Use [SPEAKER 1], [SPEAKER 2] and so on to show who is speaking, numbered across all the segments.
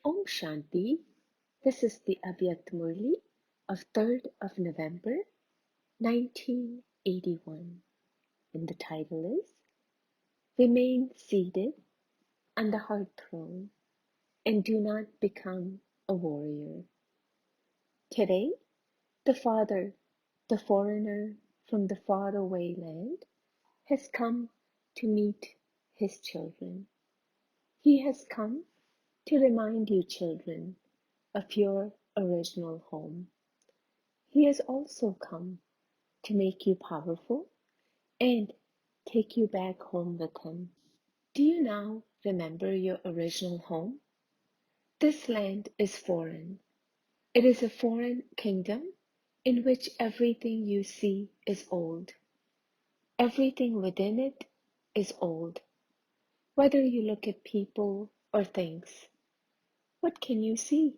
[SPEAKER 1] Om Shanti. This is the Avyakt Murli of 3rd of November 1981, and the title is Remain Seated on the Heart Throne and Do Not Become a Warrior. Today, the Father, the foreigner from the faraway land, has come to meet his children. He has come to remind you, children, of your original home. He has also come to make you powerful and take you back home with him. Do you now remember your original home? This land is foreign. It is a foreign kingdom in which everything you see is old. Everything within it is old. Whether you look at people or things, what can you see?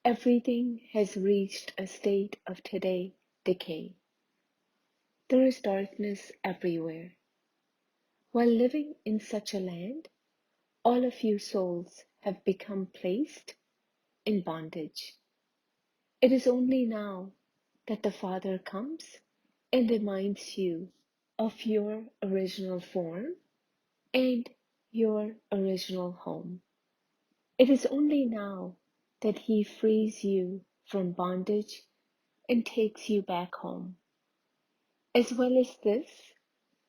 [SPEAKER 1] Everything has reached a state of today decay. There is darkness everywhere. While living in such a land, all of you souls have become placed in bondage. It is only now that the Father comes and reminds you of your original form and your original home. It is only now that He frees you from bondage and takes you back home. As well as this,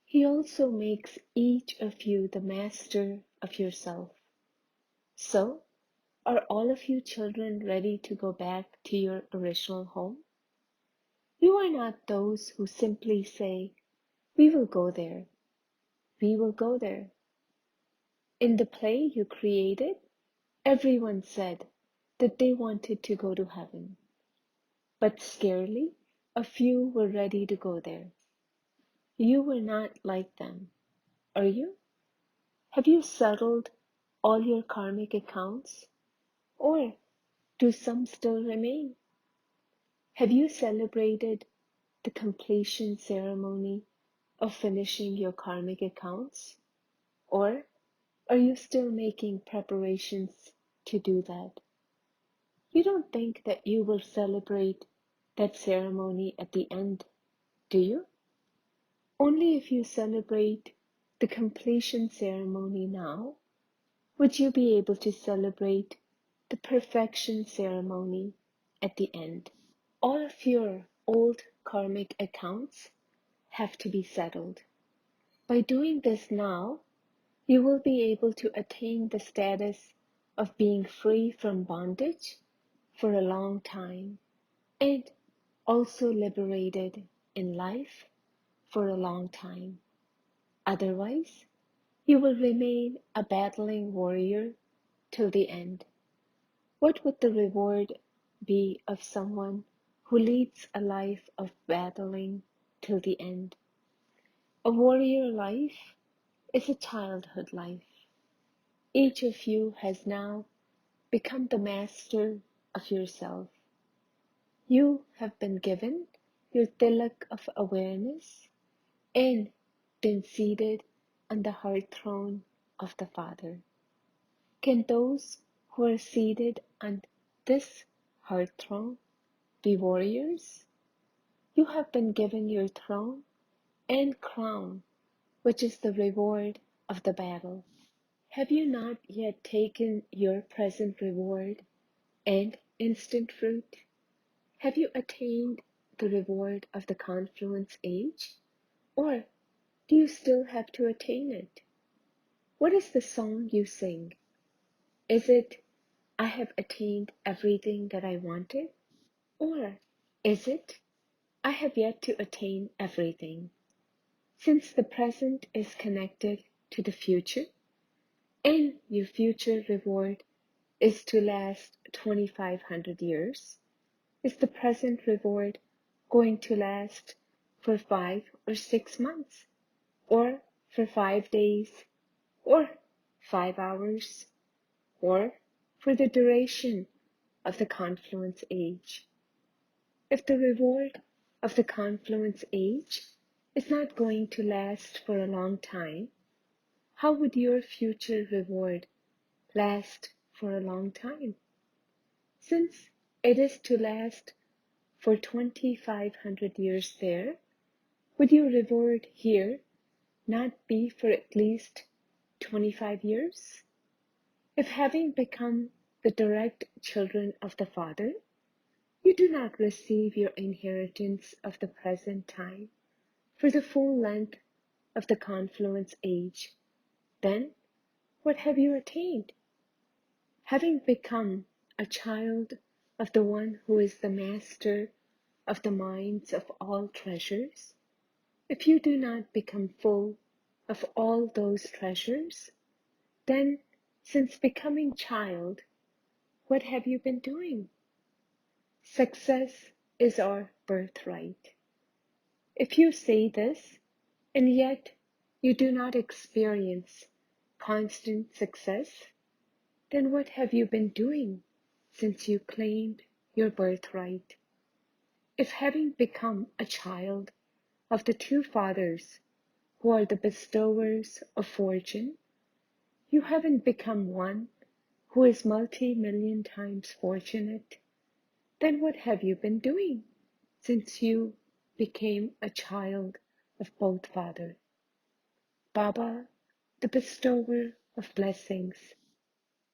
[SPEAKER 1] He also makes each of you the master of yourself. So, are all of you children ready to go back to your original home? You are not those who simply say, "We will go there. We will go there." In the play you created, everyone said that they wanted to go to heaven, but scarcely a few were ready to go there. You were not like them, are you? Have you settled all your karmic accounts? Or do some still remain? Have you celebrated the completion ceremony of finishing your karmic accounts? Or are you still making preparations to do that? You don't think that you will celebrate that ceremony at the end, do you? Only if you celebrate the completion ceremony now would you be able to celebrate the perfection ceremony at the end. All of your old karmic accounts have to be settled. By doing this now, you will be able to attain the status of being free from bondage for a long time and also liberated in life for a long time. Otherwise, you will remain a battling warrior till the end. What would the reward be of someone who leads a life of battling till the end? A warrior life is a childhood life. Each of you has now become the master of yourself. You have been given your tilak of awareness and been seated on the heart throne of the Father. Can those who are seated on this heart throne be warriors? You have been given your throne and crown, which is the reward of the battle. Have you not yet taken your present reward and instant fruit? Have you attained the reward of the confluence age? Or do you still have to attain it? What is the song you sing? Is it, "I have attained everything that I wanted"? Or is it, "I have yet to attain everything"? Since the present is connected to the future, and your future reward is to last 2,500 years, is the present reward going to last for 5 or 6 months, or for 5 days, or 5 hours, or for the duration of the confluence age? If the reward of the confluence age is not going to last for a long time, how would your future reward last for a long time. Since it is to last for 2,500 years there, would your reward here not be for at least 25 years? If having become the direct children of the Father, you do not receive your inheritance of the present time for the full length of the confluence age, then what have you attained? Having become a child of the one who is the master of the minds of all treasures, if you do not become full of all those treasures, then since becoming child, what have you been doing? Success is our birthright. If you say this, and yet you do not experience constant success, then what have you been doing since you claimed your birthright? If having become a child of the two fathers who are the bestowers of fortune, you haven't become one who is multi-million times fortunate, then what have you been doing since you became a child of both fathers? Baba, the bestower of blessings,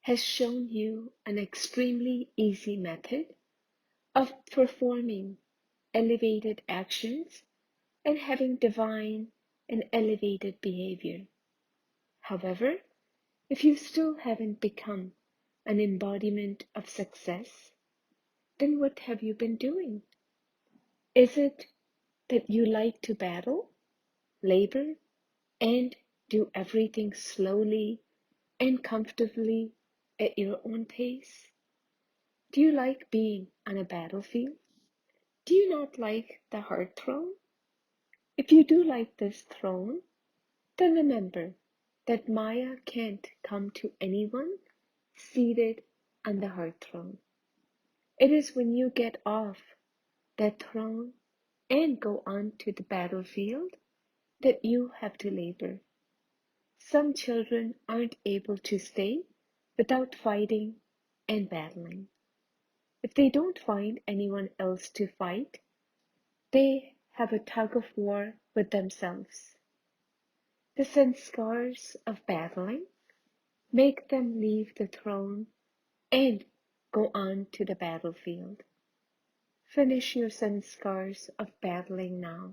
[SPEAKER 1] has shown you an extremely easy method of performing elevated actions and having divine and elevated behavior. However, if you still haven't become an embodiment of success, then what have you been doing? Is it that you like to battle, labor, and do everything slowly and comfortably at your own pace? Do you like being on a battlefield? Do you not like the heart throne? If you do like this throne, then remember that Maya can't come to anyone seated on the heart throne. It is when you get off that throne and go on to the battlefield that you have to labor. Some children aren't able to stay without fighting and battling. If they don't find anyone else to fight, they have a tug of war with themselves. The sanskars of battling make them leave the throne and go on to the battlefield. Finish your sanskars of battling now.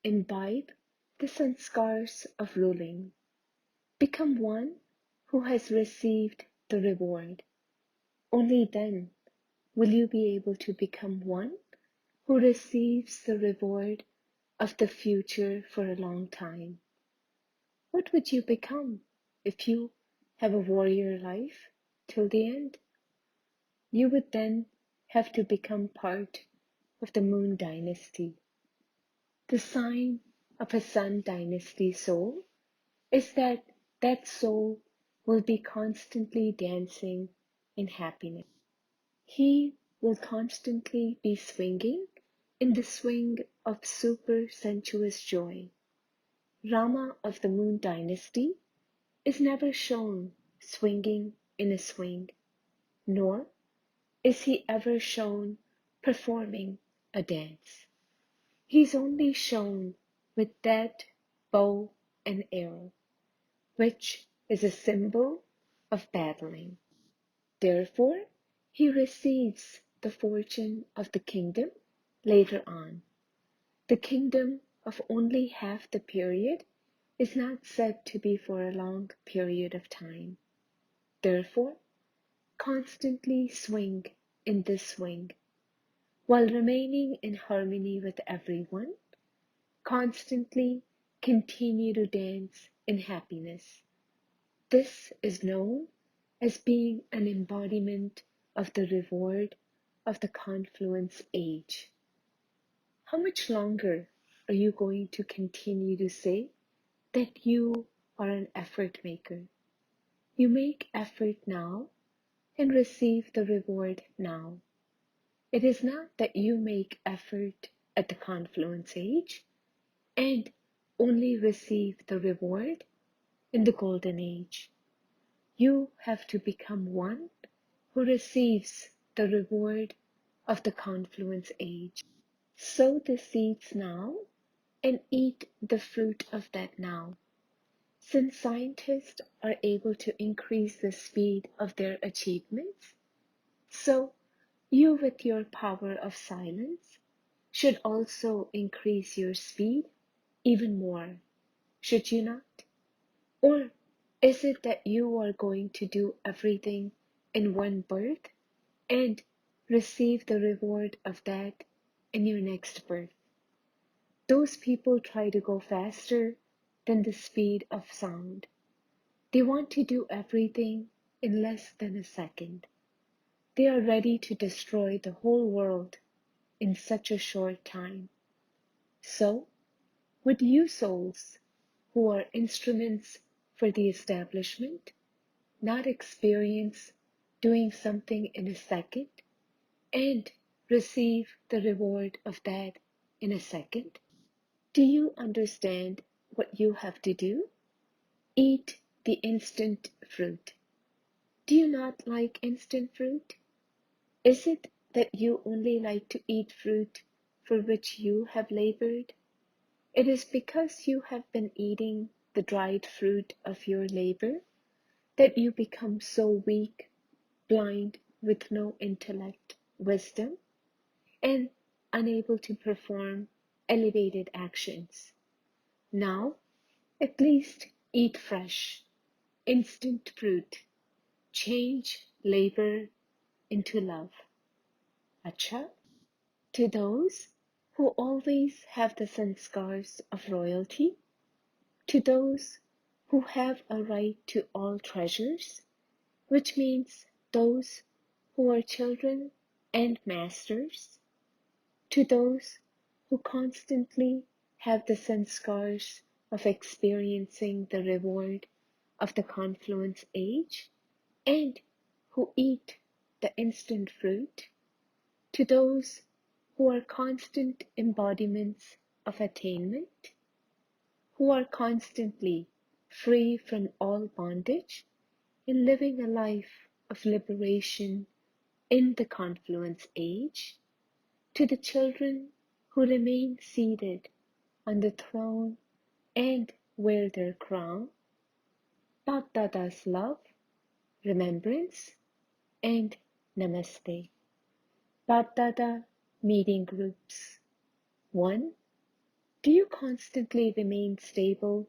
[SPEAKER 1] Imbibe the sanskars of ruling. Become one who has received the reward. Only then will you be able to become one who receives the reward of the future for a long time. What would you become if you have a warrior life till the end? You would then have to become part of the Moon Dynasty. The sign of a Sun Dynasty soul is that that soul will be constantly dancing in happiness. He will constantly be swinging in the swing of super sensuous joy. Rama of the Moon Dynasty is never shown swinging in a swing, nor is he ever shown performing a dance. He's only shown with that bow and arrow, which is a symbol of battling. Therefore, he receives the fortune of the kingdom later on. The kingdom of only half the period is not said to be for a long period of time. Therefore, constantly swing in this swing, while remaining in harmony with everyone. Constantly continue to dance in happiness. This is known as being an embodiment of the reward of the confluence age. How much longer are you going to continue to say that you are an effort maker? You make effort now and receive the reward now. It is not that you make effort at the confluence age and only receive the reward in the golden age. you have to become one who receives the reward of the confluence age. Sow the seeds now and eat the fruit of that now. Since scientists are able to increase the speed of their achievements, so you with your power of silence should also increase your speed even more, should you not? Or is it that you are going to do everything in one birth and receive the reward of that in your next birth? Those people try to go faster than the speed of sound. They want to do everything in less than a second. They are ready to destroy the whole world in such a short time. So, would you souls, who are instruments for the establishment, not experience doing something in a second and receive the reward of that in a second? Do you understand what you have to do? Eat the instant fruit. Do you not like instant fruit? Is it that you only like to eat fruit for which you have labored? It is because you have been eating the dried fruit of your labor that you become so weak, blind, with no intellect, wisdom, and unable to perform elevated actions. Now, at least eat fresh, instant fruit. Change labor into love. Acha? To those who always have the sanskars of royalty, to those who have a right to all treasures, which means those who are children and masters, to those who constantly have the sanskars of experiencing the reward of the confluence age, and who eat the instant fruit, to those who are constant embodiments of attainment, who are constantly free from all bondage and living a life of liberation in the confluence age, to the children who remain seated on the throne and wear their crown, Bapdada's love, remembrance, and Namaste. Bapdada meeting groups. 1. Do you constantly remain stable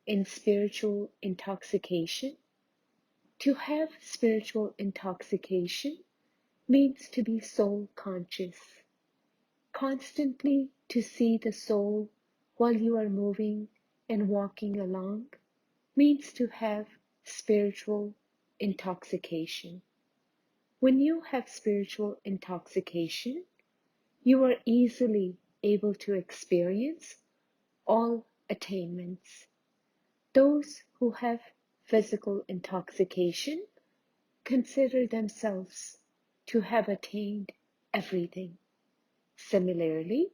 [SPEAKER 1] in spiritual intoxication? To have spiritual intoxication means to be soul conscious, constantly to see the soul while you are moving and walking along means to have spiritual intoxication. When you have spiritual intoxication, you are easily able to experience all attainments. Those who have physical intoxication consider themselves to have attained everything. Similarly,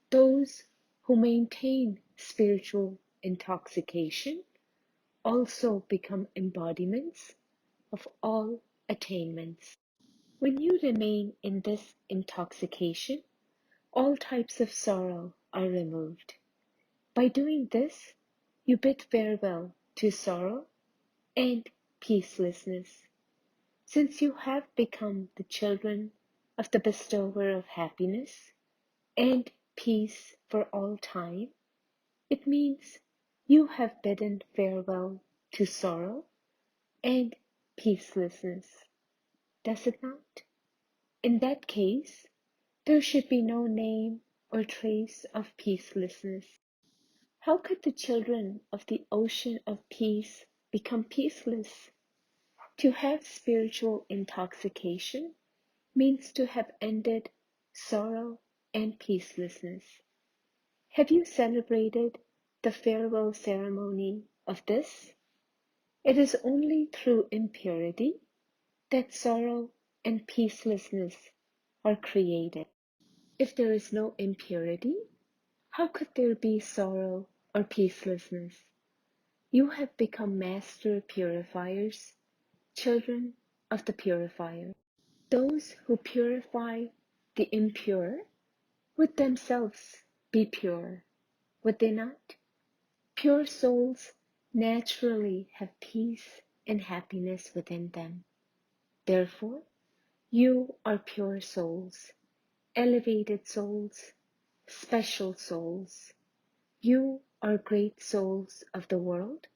[SPEAKER 1] those who maintain spiritual intoxication also become embodiments of all attainments. When you remain in this intoxication, all types of sorrow are removed. By doing this, you bid farewell to sorrow and peacelessness. Since you have become the children of the bestower of happiness and peace for all time, it means you have bidden farewell to sorrow and peacelessness. Does it not? In that case, there should be no name or trace of peacelessness. How could the children of the ocean of peace become peaceless? To have spiritual intoxication means to have ended sorrow and peacelessness. Have you celebrated the farewell ceremony of this? It is only through impurity that sorrow and peacelessness are created. If there is no impurity, how could there be sorrow or peacelessness? You have become master purifiers children of the purifier. Those who purify the impure would themselves be pure, would they not? Pure souls naturally have peace and happiness within them. Therefore, you are pure souls, elevated souls, special souls. You are great souls of the world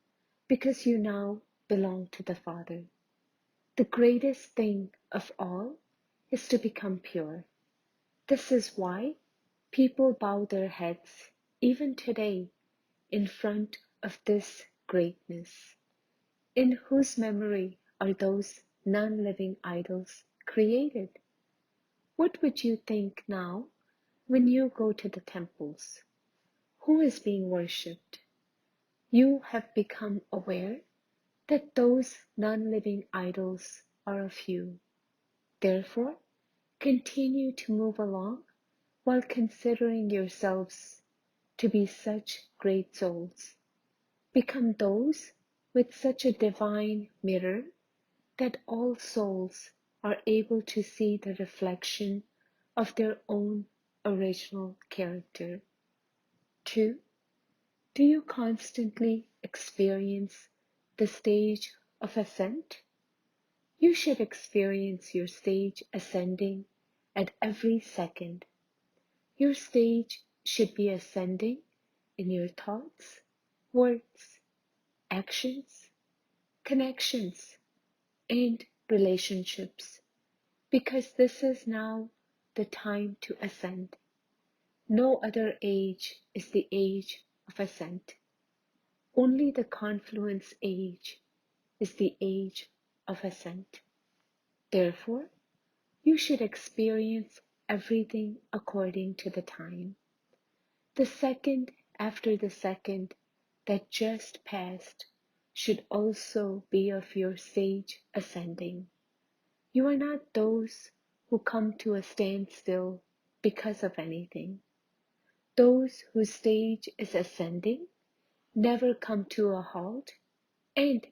[SPEAKER 1] because you now belong to the Father. The greatest thing of all is to become pure. This is why people bow their heads even today in front of this greatness. In whose memory are those non-living idols created? What would you think now when you go to the temples? Who is being worshipped? You have become aware that those non-living idols are of you. Therefore, continue to move along while considering yourselves to be such great souls. Become those with such a divine mirror that all souls are able to see the reflection of their own original character. 2. Do you constantly experience the stage of ascent? You should experience your stage ascending at every second. Your stage should be ascending in your thoughts, words, actions, connections, and relationships, because this is now the time to ascend. No other age is the age of ascent. Only the confluence age is the age of ascent. Therefore, you should experience everything according to the time. The second after the second that just passed should also be of your sage ascending. You are not those who come to a standstill because of anything. Those whose stage is ascending never come to a halt, and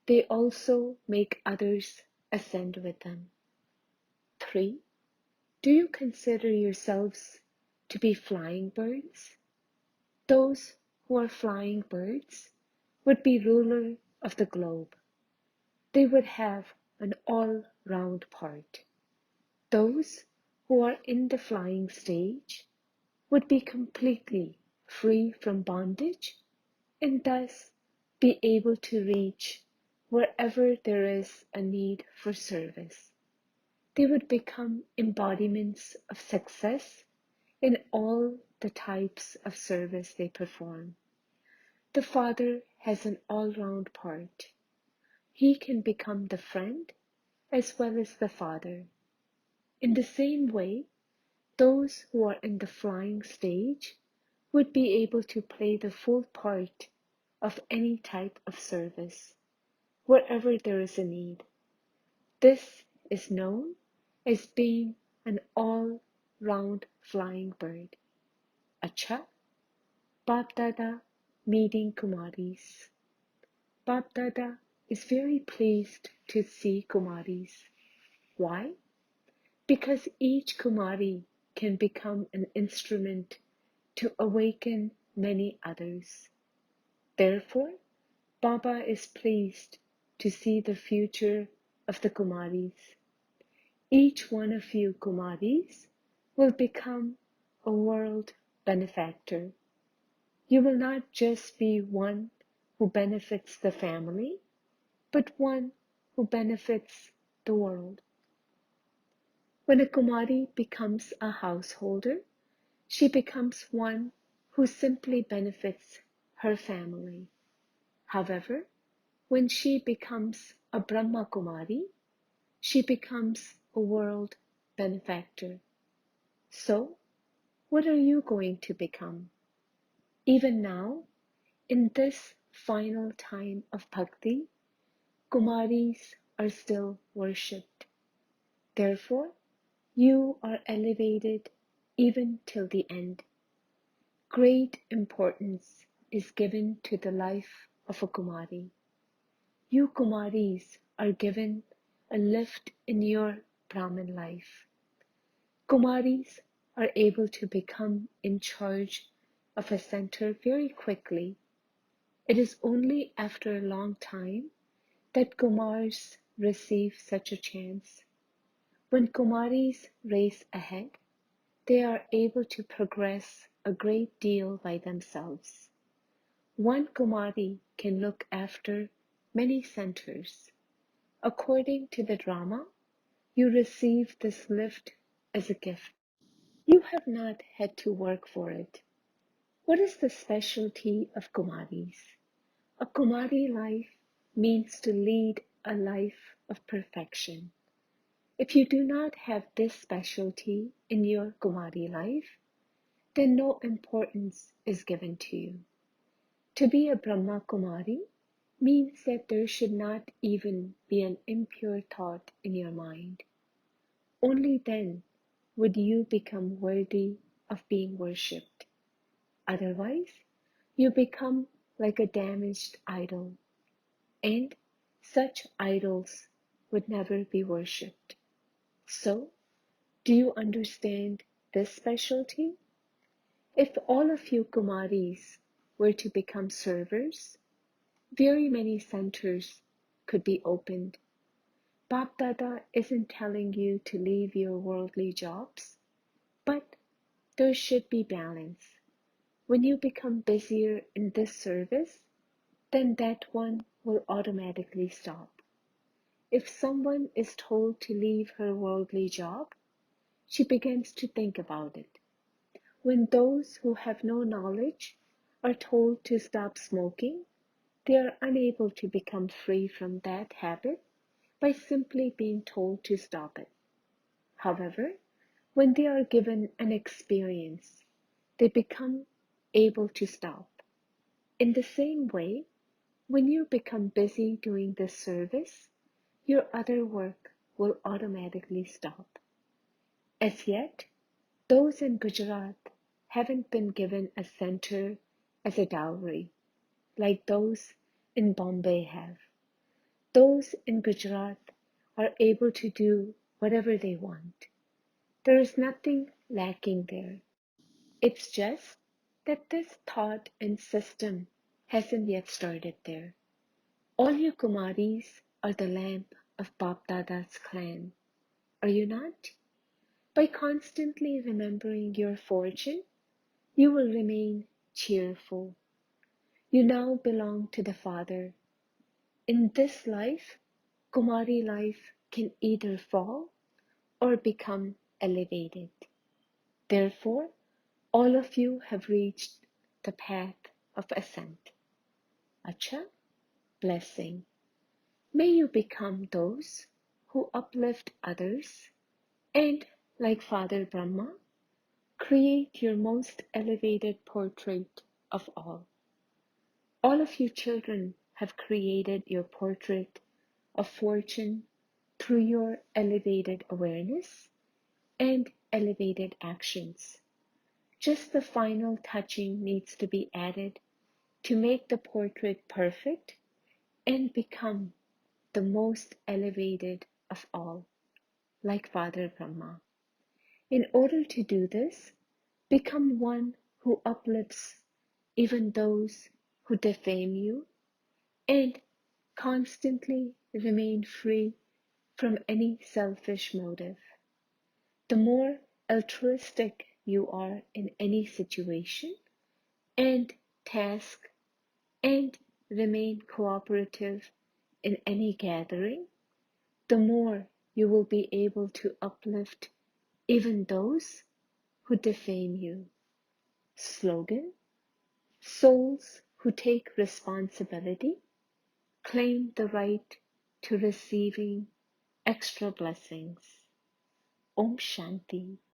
[SPEAKER 1] they also make others ascend with them. 3. Do you consider yourselves to be flying birds? Those who are flying birds would be ruler of the globe. They would have an all-round part. Those who are in the flying stage would be completely free from bondage and thus be able to reach wherever there is a need for service. They would become embodiments of success in all the types of service they perform. The Father has an all-round part. He can become the friend as well as the Father. In the same way, those who are in the flying stage would be able to play the full part of any type of service, wherever there is a need. This is known as being an all-round flying bird. Acha, Bap Dada meeting Kumaris. Bap Dada is very pleased to see Kumaris. Why? Because each Kumari can become an instrument to awaken many others. Therefore, Baba is pleased to see the future of the Kumaris. Each one of you Kumaris will become a world benefactor. You will not just be one who benefits the family, but one who benefits the world. When a Kumari becomes a householder, she becomes one who simply benefits her family. However, when she becomes a Brahma Kumari, she becomes a world benefactor. So, what are you going to become? Even now, in this final time of bhakti, Kumaris are still worshipped. Therefore, you are elevated even till the end. Great importance is given to the life of a Kumari. You Kumaris are given a lift in your Brahmin life. Kumaris are able to become in charge of a center very quickly. It is only after a long time that Kumars receive such a chance. When Kumaris race ahead, they are able to progress a great deal by themselves. One Kumari can look after many centers. According to the drama, you receive this lift as a gift. You have not had to work for it. What is the specialty of Kumaris? A Kumari life means to lead a life of perfection. If you do not have this specialty in your Kumari life, then no importance is given to you. To be a Brahma Kumari means that there should not even be an impure thought in your mind. Only then would you become worthy of being worshipped. Otherwise, you become like a damaged idol, and such idols would never be worshipped. So, do you understand this specialty? If all of you Kumaris were to become servers, very many centers could be opened. Bap Dada isn't telling you to leave your worldly jobs, but there should be balance. When you become busier in this service, then that one will automatically stop. If someone is told to leave her worldly job, she begins to think about it. When those who have no knowledge are told to stop smoking, they are unable to become free from that habit by simply being told to stop it. However, when they are given an experience, they become able to stop. In the same way, when you become busy doing this service, your other work will automatically stop. As yet, those in Gujarat haven't been given a center as a dowry, like those in Bombay have. Those in Gujarat are able to do whatever they want. There is nothing lacking there. It's just that this thought and system hasn't yet started there. All you Kumaris are the lamp of Bap Dada's clan, are you not? By constantly remembering your fortune, you will remain cheerful. You now belong to the Father. In this life, Kumari life can either fall or become elevated. Therefore, all of you have reached the path of ascent. Acha, blessing. May you become those who uplift others and, like Father Brahma, create your most elevated portrait of all. All of you children have created your portrait of fortune through your elevated awareness and elevated actions. Just the final touching needs to be added to make the portrait perfect and become the most elevated of all, like Father Brahma. In order to do this, become one who uplifts even those who defame you and constantly remain free from any selfish motive. The more altruistic you are in any situation and task and remain cooperative in any gathering, the more you will be able to uplift even those who defame you. Slogan: souls who take responsibility claim the right to receiving extra blessings. Om Shanti.